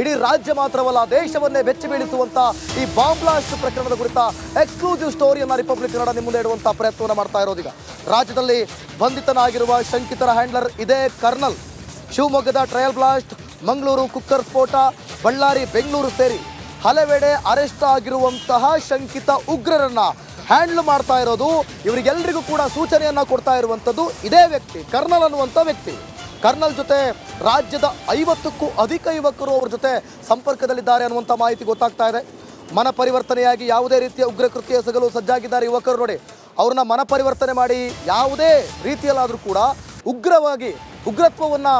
ಇಡೀ ರಾಜ್ಯ ಮಾತ್ರವಲ್ಲ ದೇಶವನ್ನೇ ಬೆಚ್ಚಿ ಬೀಳಿಸುವಂತ ಈ ಬಾಂಬ್ ಬ್ಲಾಸ್ಟ್ ಪ್ರಕರಣದ ಕುರಿತ ಎಕ್ಸ್ಕ್ಲೂಸಿವ್ ಸ್ಟೋರಿಯನ್ನ ರಿಪಬ್ಲಿಕ್ ಕನ್ನಡ ನಿಮ್ಮ ಮುಂದೆ ಇಡುವಂತ ಪ್ರಯತ್ನವನ್ನು ಮಾಡ್ತಾ ಇರೋದೀಗ. ರಾಜ್ಯದಲ್ಲಿ ಬಂಧಿತನಾಗಿರುವ ಶಂಕಿತರ ಹ್ಯಾಂಡ್ಲರ್ ಇದೇ ಕರ್ನಲ್. ಶಿವಮೊಗ್ಗದ ಟ್ರಯಲ್ ಬ್ಲಾಸ್ಟ್, ಮಂಗಳೂರು ಕುಕ್ಕರ್ ಸ್ಫೋಟ, ಬಳ್ಳಾರಿ, ಬೆಂಗಳೂರು ಸೇರಿ ಹಲವೆಡೆ ಅರೆಸ್ಟ್ ಆಗಿರುವಂತಹ ಶಂಕಿತ ಉಗ್ರರನ್ನ ಹ್ಯಾಂಡಲ್ ಮಾಡ್ತಾ ಇರೋದು, ಇವರಿಗೆಲ್ಲರಿಗೂ ಕೂಡ ಸೂಚನೆಯನ್ನ ಕೊಡ್ತಾ ಇರುವಂಥದ್ದು ಇದೇ ವ್ಯಕ್ತಿ, ಕರ್ನಲ್ ಅನ್ನುವಂಥ ವ್ಯಕ್ತಿ. ಕರ್ನಲ್ ಜೊತೆ ರಾಜ್ಯದ 50ಕ್ಕೂ ಅಧಿಕ ಯುವಕರು ಅವ್ರ ಜೊತೆ ಸಂಪರ್ಕದಲ್ಲಿದ್ದಾರೆ ಅನ್ನುವಂಥ ಮಾಹಿತಿ ಗೊತ್ತಾಗ್ತಾ ಇದೆ. ಮನ ಪರಿವರ್ತನೆಯಾಗಿ ಯಾವುದೇ ರೀತಿಯ ಉಗ್ರ ಕೃತ್ಯ ಎಸಗಲು ಸಜ್ಜಾಗಿದ್ದಾರೆ ಯುವಕರು. ನೋಡಿ, ಅವ್ರನ್ನ ಮನ ಪರಿವರ್ತನೆ ಮಾಡಿ ಯಾವುದೇ ರೀತಿಯಲ್ಲಾದರೂ ಕೂಡ ಉಗ್ರತ್ವವನ್ನು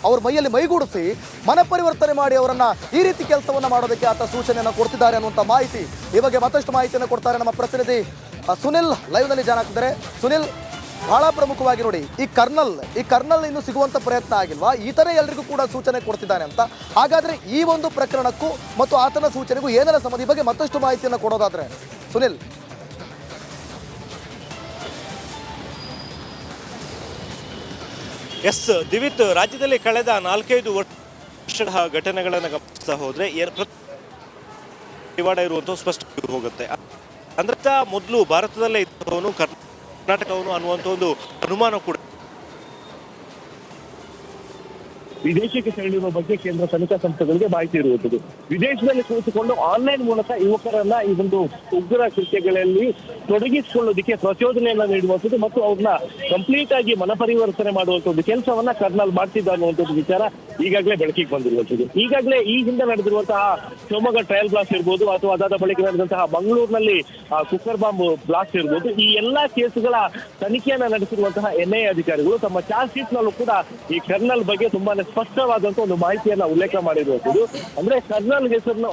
ಅವ್ರ ಮೈಯಲ್ಲಿ ಮೈಗೂಡಿಸಿ ಮನ ಪರಿವರ್ತನೆ ಮಾಡಿ ಅವರನ್ನು ಈ ರೀತಿ ಕೆಲಸವನ್ನು ಮಾಡೋದಕ್ಕೆ ಆತ ಸೂಚನೆಯನ್ನು ಕೊಡ್ತಿದ್ದಾರೆ ಅನ್ನುವಂಥ ಮಾಹಿತಿ. ಈ ಬಗ್ಗೆ ಮತ್ತಷ್ಟು ಮಾಹಿತಿಯನ್ನು ಕೊಡ್ತಾರೆ ನಮ್ಮ ಪ್ರತಿನಿಧಿ ಸುನಿಲ್ ಲೈವ್ನಲ್ಲಿ ಜಾಯ್ನ್ ಆಗ್ತಿದ್ದಾರೆ. ಸುನಿಲ್, ಬಹಳ ಪ್ರಮುಖವಾಗಿ ನೋಡಿ, ಈ ಕರ್ನಲ್ ಇನ್ನು ಸಿಗುವಂಥ ಪ್ರಯತ್ನ ಆಗಿಲ್ವಾ? ಈತನೇ ಎಲ್ರಿಗೂ ಕೂಡ ಸೂಚನೆ ಕೊಡ್ತಿದ್ದಾನೆ ಅಂತ. ಹಾಗಾದರೆ ಈ ಒಂದು ಪ್ರಕರಣಕ್ಕೂ ಮತ್ತು ಆತನ ಸೂಚನೆಗೂ ಏನೆಲ್ಲ ಸಂಬಂಧ? ಈ ಬಗ್ಗೆ ಮತ್ತಷ್ಟು ಮಾಹಿತಿಯನ್ನು ಕೊಡೋದಾದರೆ ಸುನಿಲ್. ಎಸ್ ದಿವಿತ್, ರಾಜ್ಯದಲ್ಲಿ ಕಳೆದ 4-5 ವರ್ಷದ ಘಟನೆಗಳನ್ನು ಗಮನಿಸ್ತಾ ಹೋದ್ರೆ ವಿವಾದ ಇರುವಂಥ ಸ್ಪಷ್ಟ ಹೋಗುತ್ತೆ. ಅಂದ್ರೆ ಮೊದಲು ಭಾರತದಲ್ಲೇ ಇದ್ದವನು ಕರ್ನಾಟಕವನು ಅನ್ನುವಂಥ ಒಂದು ಅನುಮಾನ ಕೂಡ ವಿದೇಶಕ್ಕೆ ತೆರಳಿರುವ ಬಗ್ಗೆ ಕೇಂದ್ರ ತನಿಖಾ ಸಂಸ್ಥೆಗಳಿಗೆ ಮಾಹಿತಿ ಇರುವಂಥದ್ದು. ವಿದೇಶದಲ್ಲಿ ಕುಳಿತುಕೊಂಡು ಆನ್ಲೈನ್ ಮೂಲಕ ಯುವಕರನ್ನ ಈ ಒಂದು ಉಗ್ರ ಕೃತ್ಯಗಳಲ್ಲಿ ತೊಡಗಿಸಿಕೊಳ್ಳೋದಕ್ಕೆ ಪ್ರಚೋದನೆಯನ್ನ ನೀಡುವಂಥದ್ದು ಮತ್ತು ಅವ್ರನ್ನ ಕಂಪ್ಲೀಟ್ ಆಗಿ ಮನಪರಿವರ್ತನೆ ಮಾಡುವಂತ ಒಂದು ಕೆಲಸವನ್ನ ಕರ್ನಲ್ ಮಾಡ್ತಿದ್ದ ಅನ್ನುವಂಥದ್ದು ವಿಚಾರ ಈಗಾಗಲೇ ಬೆಳಕಿಗೆ ಬಂದಿರುವಂಥದ್ದು. ಈಗಾಗಲೇ ಈ ಹಿಂದೆ ನಡೆದಿರುವಂತಹ ಶಿವಮೊಗ್ಗ ಟ್ರಯಲ್ ಬ್ಲಾಸ್ಟ್ ಇರ್ಬೋದು ಅಥವಾ ಅದಾದ ಬಳಿಕ ನಡೆದಂತಹ ಮಂಗಳೂರಿನಲ್ಲಿ ಕುಕ್ಕರ್ ಬಾಂಬ್ ಬ್ಲಾಸ್ಟ್ ಇರ್ಬೋದು, ಈ ಎಲ್ಲಾ ಕೇಸುಗಳ ತನಿಖೆಯನ್ನ ನಡೆಸಿರುವಂತಹ NIA ಅಧಿಕಾರಿಗಳು ತಮ್ಮ ಚಾರ್ಜ್ ಶೀಟ್ ನಲ್ಲೂ ಕೂಡ ಈ ಕರ್ನಲ್ ಬಗ್ಗೆ ತುಂಬಾನೇ ಸ್ಪಷ್ಟವಾದಂತ ಒಂದು ಮಾಹಿತಿಯನ್ನ ಉಲ್ಲೇಖ ಮಾಡಿರುವಂಥದ್ದು. ಅಂದ್ರೆ ಕರ್ನಲ್ ಹೆಸರಿನ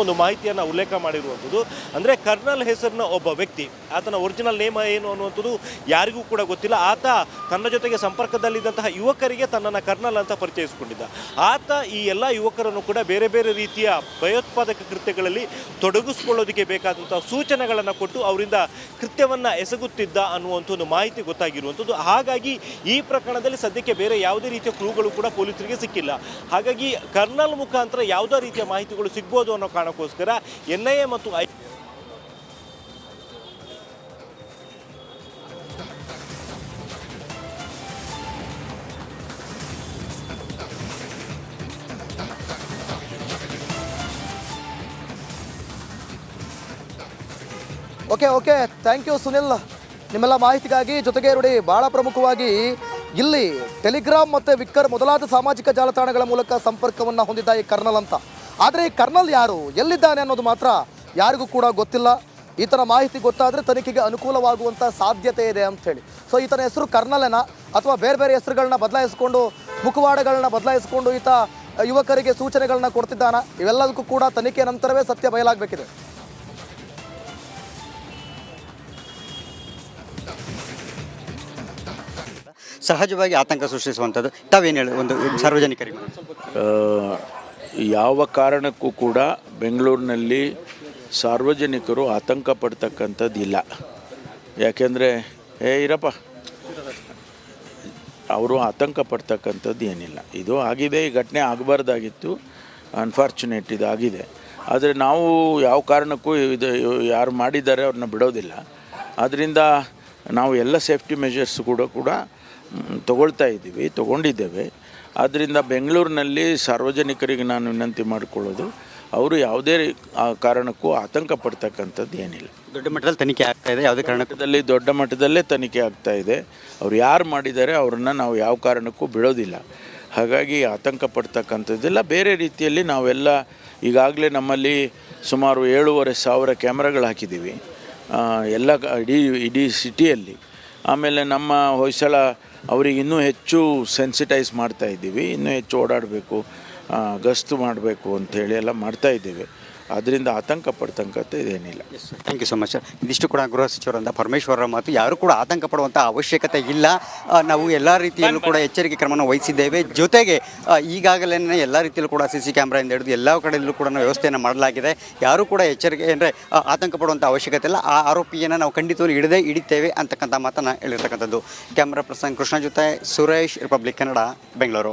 ಒಂದು ಮಾಹಿತಿಯನ್ನ ಉಲ್ಲೇಖ ಮಾಡಿರುವಂಥದ್ದು. ಅಂದ್ರೆ ಕರ್ನಲ್ ಹೆಸರಿನ ಒಬ್ಬ ವ್ಯಕ್ತಿ, ಆತನ ಒರಿಜಿನಲ್ ನೇಮ್ ಏನು ಅನ್ನುವಂಥದ್ದು ಯಾರಿಗೂ ಕೂಡ ಗೊತ್ತಿಲ್ಲ. ಆತ ತನ್ನ ಜೊತೆಗೆ ಸಂಪರ್ಕದಲ್ಲಿದ್ದಂತಹ ಯುವಕರಿಗೆ ತನ್ನನ್ನ ಕರ್ನಲ್ ಅಂತ ಪರಿಚಯಿಸಿಕೊಂಡಿದ್ದ. ಆತ ಈ ಎಲ್ಲ ಯುವಕರನ್ನು ಕೂಡ ಬೇರೆ ಬೇರೆ ರೀತಿಯ ಭಯೋತ್ಪಾದಕ ಕೃತ್ಯಗಳಲ್ಲಿ ತೊಡಗಿಸಿಕೊಳ್ಳೋದಕ್ಕೆ ಬೇಕಾದಂತಹ ಸೂಚನೆಗಳನ್ನು ಕೊಟ್ಟು ಅವರಿಂದ ಕೃತ್ಯವನ್ನ ಎಸಗುತ್ತಿದ್ದ ಅನ್ನುವಂಥ ಒಂದು ಮಾಹಿತಿ ಗೊತ್ತಾಗಿರುವಂಥದ್ದು. ಹಾಗಾಗಿ ಈ ಪ್ರಕರಣದಲ್ಲಿ ಸದ್ಯಕ್ಕೆ ಬೇರೆ ಯಾವುದೇ ರೀತಿಯ ಕ್ಲೂಗಳು ಕೂಡ ಪೊಲೀಸರಿಗೆ ಸಿಕ್ಕಿಲ್ಲ. ಹಾಗಾಗಿ ಕರ್ನಲ್ ಮುಖಾಂತರ ಯಾವುದೇ ರೀತಿಯ ಮಾಹಿತಿಗಳು ಸಿಗ್ಬೋದು ಅನ್ನೋ ಕಾರಣಕ್ಕೋಸ್ಕರ NIA ಮತ್ತು ಓಕೆ ಥ್ಯಾಂಕ್ ಯು ಸುನಿಲ್ ನಿಮ್ಮೆಲ್ಲ ಮಾಹಿತಿಗಾಗಿ. ಜೊತೆಗೆ ನೋಡಿ, ಬಹಳ ಪ್ರಮುಖವಾಗಿ ಇಲ್ಲಿ ಟೆಲಿಗ್ರಾಮ್ ಮತ್ತು ವಿಕ್ಕರ್ ಮೊದಲಾದ ಸಾಮಾಜಿಕ ಜಾಲತಾಣಗಳ ಮೂಲಕ ಸಂಪರ್ಕವನ್ನು ಹೊಂದಿದ್ದ ಈ ಕರ್ನಲ್ ಅಂತ. ಆದರೆ ಈ ಕರ್ನಲ್ ಯಾರು, ಎಲ್ಲಿದ್ದಾನೆ ಅನ್ನೋದು ಮಾತ್ರ ಯಾರಿಗೂ ಕೂಡ ಗೊತ್ತಿಲ್ಲ. ಈತನ ಮಾಹಿತಿ ಗೊತ್ತಾದರೆ ತನಿಖೆಗೆ ಅನುಕೂಲವಾಗುವಂಥ ಸಾಧ್ಯತೆ ಇದೆ ಅಂಥೇಳಿ. ಸೊ ಈತನ ಹೆಸರು ಕರ್ನಲೇನಾ ಅಥವಾ ಬೇರೆ ಬೇರೆ ಹೆಸರುಗಳನ್ನ ಬದಲಾಯಿಸ್ಕೊಂಡು, ಮುಖವಾಡಗಳನ್ನ ಬದಲಾಯಿಸ್ಕೊಂಡು ಈತ ಯುವಕರಿಗೆ ಸೂಚನೆಗಳನ್ನ ಕೊಡ್ತಿದ್ದಾನ? ಇವೆಲ್ಲದಕ್ಕೂ ಕೂಡ ತನಿಖೆ ನಂತರವೇ ಸತ್ಯ ಬಯಲಾಗಬೇಕಿದೆ. ಸಹಜವಾಗಿ ಆತಂಕ ಸೃಷ್ಟಿಸುವಂಥದ್ದು ತಾವೇನು ಹೇಳಿ ಒಂದು ಸಾರ್ವಜನಿಕರಿಗೆ? ಯಾವ ಕಾರಣಕ್ಕೂ ಕೂಡ ಬೆಂಗಳೂರಿನಲ್ಲಿ ಸಾರ್ವಜನಿಕರು ಆತಂಕ ಪಡ್ತಕ್ಕಂಥದ್ದು ಇಲ್ಲ. ಯಾಕೆಂದರೆ ಇರಪ್ಪ ಅವರು ಆತಂಕ ಪಡ್ತಕ್ಕಂಥದ್ದು ಏನಿಲ್ಲ. ಇದು ಆಗಿದೆ, ಈ ಘಟನೆ ಆಗಬಾರ್ದಾಗಿತ್ತು, ಅನ್ಫಾರ್ಚುನೇಟ್ ಇದಾಗಿದೆ. ಆದರೆ ನಾವು ಯಾವ ಕಾರಣಕ್ಕೂ ಇದು ಯಾರು ಮಾಡಿದ್ದಾರೆ ಅವ್ರನ್ನ ಬಿಡೋದಿಲ್ಲ. ಆದ್ದರಿಂದ ನಾವು ಎಲ್ಲ ಸೇಫ್ಟಿ ಮೆಷರ್ಸ್ ಕೂಡ ತಗೊಂಡಿದ್ದೇವೆ. ಆದ್ದರಿಂದ ಬೆಂಗಳೂರಿನಲ್ಲಿ ಸಾರ್ವಜನಿಕರಿಗೆ ನಾನು ವಿನಂತಿ ಮಾಡಿಕೊಳ್ಳೋದು, ಅವರು ಯಾವುದೇ ಕಾರಣಕ್ಕೂ ಆತಂಕ ಪಡ್ತಕ್ಕಂಥದ್ದು ಏನಿಲ್ಲ. ದೊಡ್ಡ ಮಟ್ಟದಲ್ಲಿ ತನಿಖೆ ಆಗ್ತಾ ಇದೆ, ಯಾವುದೇ ಕಾರಣದಲ್ಲಿ ದೊಡ್ಡ ಮಟ್ಟದಲ್ಲೇ ತನಿಖೆ ಆಗ್ತಾ ಇದೆ. ಅವ್ರು ಯಾರು ಮಾಡಿದ್ದಾರೆ ಅವ್ರನ್ನ ನಾವು ಯಾವ ಕಾರಣಕ್ಕೂ ಬಿಡೋದಿಲ್ಲ. ಹಾಗಾಗಿ ಆತಂಕ ಪಡ್ತಕ್ಕಂಥದ್ದಿಲ್ಲ. ಬೇರೆ ರೀತಿಯಲ್ಲಿ ನಾವೆಲ್ಲ ಈಗಾಗಲೇ ನಮ್ಮಲ್ಲಿ ಸುಮಾರು 7,500 ಕ್ಯಾಮ್ರಾಗಳು ಹಾಕಿದ್ದೀವಿ ಎಲ್ಲ ಇಡೀ ಸಿಟಿಯಲ್ಲಿ. ಆಮೇಲೆ ನಮ್ಮ ಹೊಯ್ಸಳ ಅವರಿಗೆ ಇನ್ನೂ ಹೆಚ್ಚು ಸೆನ್ಸಿಟೈಸ್ ಮಾಡ್ತಾಯಿದ್ದೀವಿ, ಇನ್ನೂ ಹೆಚ್ಚು ಓಡಾಡಬೇಕು, ಗಸ್ತು ಮಾಡಬೇಕು ಅಂಥೇಳಿ ಎಲ್ಲ ಮಾಡ್ತಾಯಿದ್ದೇವೆ. ಅದರಿಂದ ಆತಂಕ ಪಡ್ತಕ್ಕಂಥ ಇದೇನಿಲ್ಲ. Thank you so much sir. ಇದಿಷ್ಟು ಕೂಡ ಗೃಹ ಸಚಿವರಂತ ಪರಮೇಶ್ವರ ಮಾತು. ಯಾರು ಕೂಡ ಆತಂಕ ಪಡುವಂಥ ಅವಶ್ಯಕತೆ ಇಲ್ಲ. ನಾವು ಎಲ್ಲ ರೀತಿಯಲ್ಲೂ ಕೂಡ ಎಚ್ಚರಿಕೆ ಕ್ರಮವನ್ನು ವಹಿಸಿದ್ದೇವೆ. ಜೊತೆಗೆ ಈಗಾಗಲೇ ಎಲ್ಲ ರೀತಿಯಲ್ಲೂ ಕೂಡ CC ಕ್ಯಾಮ್ರಾಯಿಂದ ಹಿಡಿದು ಎಲ್ಲ ಕಡೆಯಲ್ಲೂ ಕೂಡ ವ್ಯವಸ್ಥೆಯನ್ನು ಮಾಡಲಾಗಿದೆ. ಯಾರೂ ಕೂಡ ಎಚ್ಚರಿಕೆ ಅಂದರೆ ಆತಂಕ ಪಡುವಂಥ ಅವಶ್ಯಕತೆ ಇಲ್ಲ. ಆ ಆರೋಪಿಯನ್ನು ನಾವು ಖಂಡಿತವಾಗಿ ಹಿಡಿತೇವೆ ಅಂತಕ್ಕಂಥ ಮಾತನ್ನು ಹೇಳಿರ್ತಕ್ಕಂಥದ್ದು. ಕ್ಯಾಮ್ರಾ ಪರ್ಸನ್ ಕೃಷ್ಣ ಜೊತೆ ಸುರೇಶ್, ರಿಪಬ್ಲಿಕ್ ಕನ್ನಡ, ಬೆಂಗಳೂರು.